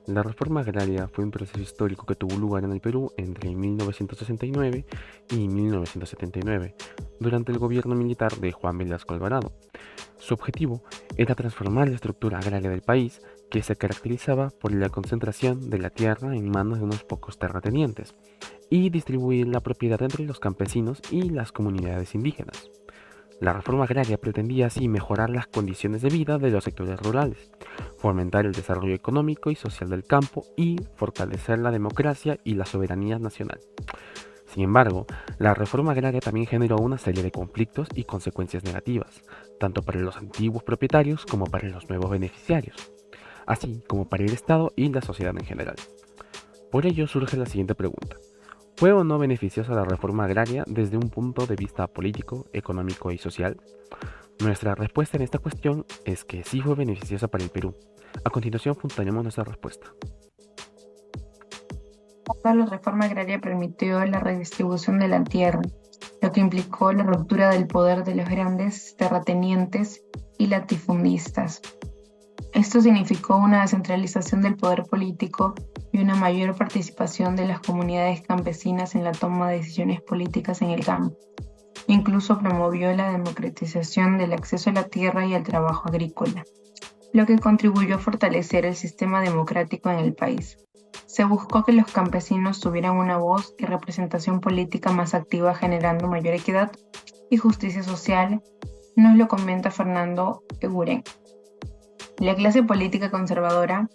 La reforma agraria fue un proceso histórico que tuvo lugar en el Perú entre 1969 y 1979, durante el gobierno militar de Juan Velasco Alvarado. Su objetivo era transformar la estructura agraria del país, que se caracterizaba por la concentración de la tierra en manos de unos pocos terratenientes, y distribuir la propiedad entre los campesinos y las comunidades indígenas. La reforma agraria pretendía así mejorar las condiciones de vida de los sectores rurales, fomentar el desarrollo económico y social del campo y fortalecer la democracia y la soberanía nacional. Sin embargo, la reforma agraria también generó una serie de conflictos y consecuencias negativas, tanto para los antiguos propietarios como para los nuevos beneficiarios, así como para el Estado y la sociedad en general. Por ello surge la siguiente pregunta. ¿Fue o no beneficiosa la reforma agraria desde un punto de vista político, económico y social? Nuestra respuesta en esta cuestión es que sí fue beneficiosa para el Perú. A continuación fundamentaremos nuestra respuesta. La reforma agraria permitió la redistribución de la tierra, lo que implicó la ruptura del poder de los grandes terratenientes y latifundistas. Esto significó una descentralización del poder político y una mayor participación de las comunidades campesinas en la toma de decisiones políticas en el campo. Incluso promovió la democratización del acceso a la tierra y al trabajo agrícola, lo que contribuyó a fortalecer el sistema democrático en el país. Se buscó que los campesinos tuvieran una voz y representación política más activa, generando mayor equidad y justicia social, nos lo comenta Fernando Eguren. La clase política conservadora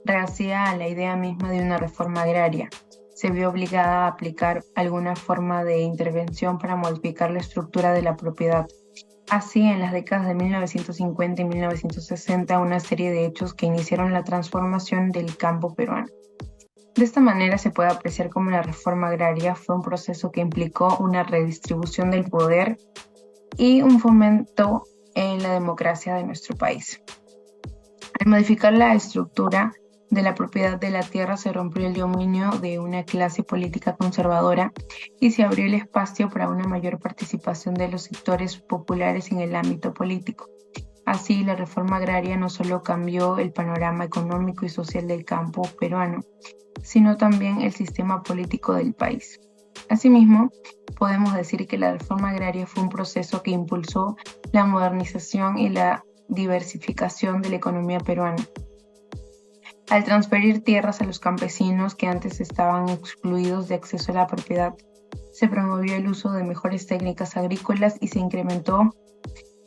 rehacía a la idea misma de una reforma agraria. Se vio obligada a aplicar alguna forma de intervención para modificar la estructura de la propiedad. Así, en las décadas de 1950 y 1960, una serie de hechos que iniciaron la transformación del campo peruano. De esta manera se puede apreciar cómo la reforma agraria fue un proceso que implicó una redistribución del poder y un fomento en la democracia de nuestro país. Al modificar la estructura de la propiedad de la tierra se rompió el dominio de una clase política conservadora y se abrió el espacio para una mayor participación de los sectores populares en el ámbito político. Así, la reforma agraria no solo cambió el panorama económico y social del campo peruano, sino también el sistema político del país. Asimismo, podemos decir que la reforma agraria fue un proceso que impulsó la modernización y la diversificación de la economía peruana. Al transferir tierras a los campesinos que antes estaban excluidos de acceso a la propiedad, se promovió el uso de mejores técnicas agrícolas y se incrementó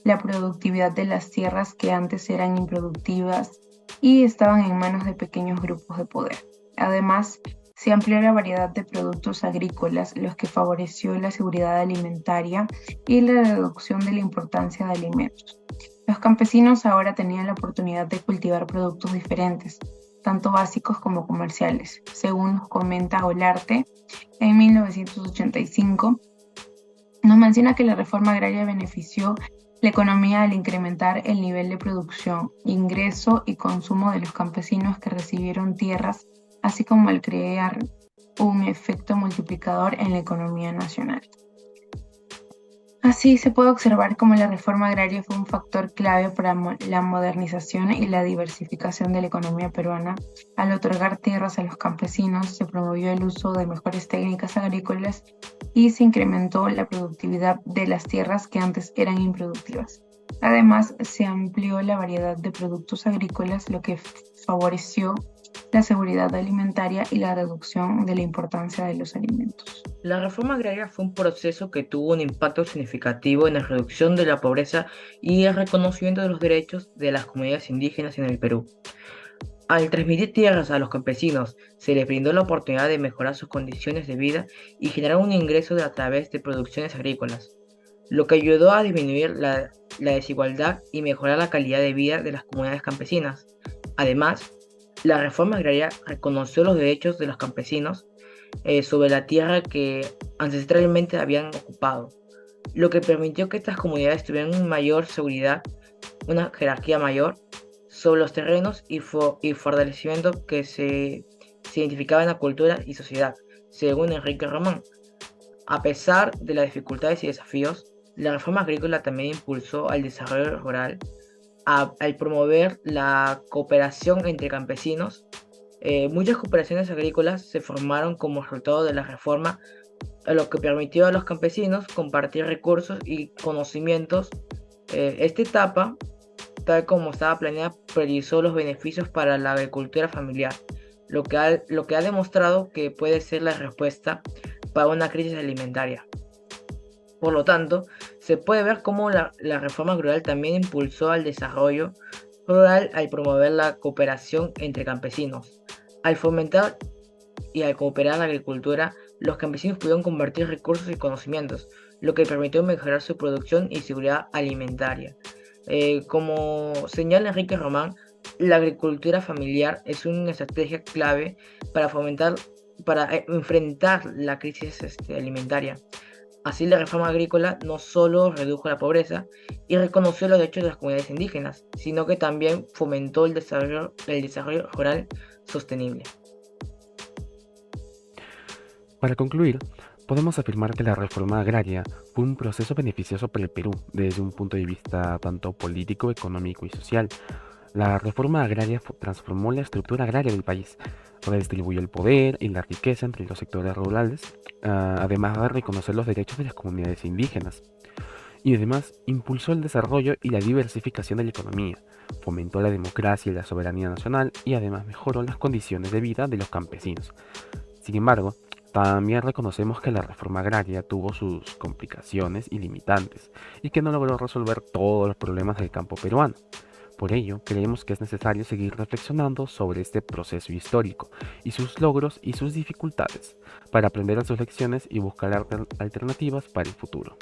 la productividad de las tierras que antes eran improductivas y estaban en manos de pequeños grupos de poder. Además, se amplió la variedad de productos agrícolas, lo que favoreció la seguridad alimentaria y la reducción de la importancia de alimentos. Los campesinos ahora tenían la oportunidad de cultivar productos diferentes, tanto básicos como comerciales. Según nos comenta Olarte, en 1985, nos menciona que la reforma agraria benefició la economía al incrementar el nivel de producción, ingreso y consumo de los campesinos que recibieron tierras, así como al crear un efecto multiplicador en la economía nacional. Así se puede observar cómo la reforma agraria fue un factor clave para la modernización y la diversificación de la economía peruana. Al otorgar tierras a los campesinos, se promovió el uso de mejores técnicas agrícolas y se incrementó la productividad de las tierras que antes eran improductivas. Además, se amplió la variedad de productos agrícolas, lo que favoreció la seguridad alimentaria y la reducción de la importancia de los alimentos. La reforma agraria fue un proceso que tuvo un impacto significativo en la reducción de la pobreza y el reconocimiento de los derechos de las comunidades indígenas en el Perú. Al transmitir tierras a los campesinos, se les brindó la oportunidad de mejorar sus condiciones de vida y generar un ingreso a través de producciones agrícolas, lo que ayudó a disminuir la desigualdad y mejorar la calidad de vida de las comunidades campesinas. Además, la reforma agraria reconoció los derechos de los campesinos sobre la tierra que ancestralmente habían ocupado, lo que permitió que estas comunidades tuvieran mayor seguridad, una jerarquía mayor sobre los terrenos y fortalecimiento que se identificaba en la cultura y sociedad, según Enrique Román. A pesar de las dificultades y desafíos, la reforma agrícola también impulsó al desarrollo rural al promover la cooperación entre campesinos, Muchas cooperaciones agrícolas se formaron como resultado de la reforma, lo que permitió a los campesinos compartir recursos y conocimientos. Esta etapa, tal como estaba planeada, priorizó los beneficios para la agricultura familiar, lo que ha demostrado que puede ser la respuesta para una crisis alimentaria. Por lo tanto, se puede ver cómo la reforma rural también impulsó al desarrollo rural al promover la cooperación entre campesinos. Al fomentar y al cooperar la agricultura, los campesinos pudieron compartir recursos y conocimientos, lo que permitió mejorar su producción y seguridad alimentaria. Como señala Enrique Román, la agricultura familiar es una estrategia clave para enfrentar la crisis alimentaria. Así, la reforma agrícola no solo redujo la pobreza y reconoció los derechos de las comunidades indígenas, sino que también fomentó el desarrollo rural sostenible. Para concluir, podemos afirmar que la reforma agraria fue un proceso beneficioso para el Perú desde un punto de vista tanto político, económico y social. La reforma agraria transformó la estructura agraria del país, redistribuyó el poder y la riqueza entre los sectores rurales, además de reconocer los derechos de las comunidades indígenas. Y además impulsó el desarrollo y la diversificación de la economía, fomentó la democracia y la soberanía nacional y además mejoró las condiciones de vida de los campesinos. Sin embargo, también reconocemos que la reforma agraria tuvo sus complicaciones y limitantes y que no logró resolver todos los problemas del campo peruano. Por ello, creemos que es necesario seguir reflexionando sobre este proceso histórico y sus logros y sus dificultades para aprender de sus lecciones y buscar alternativas para el futuro.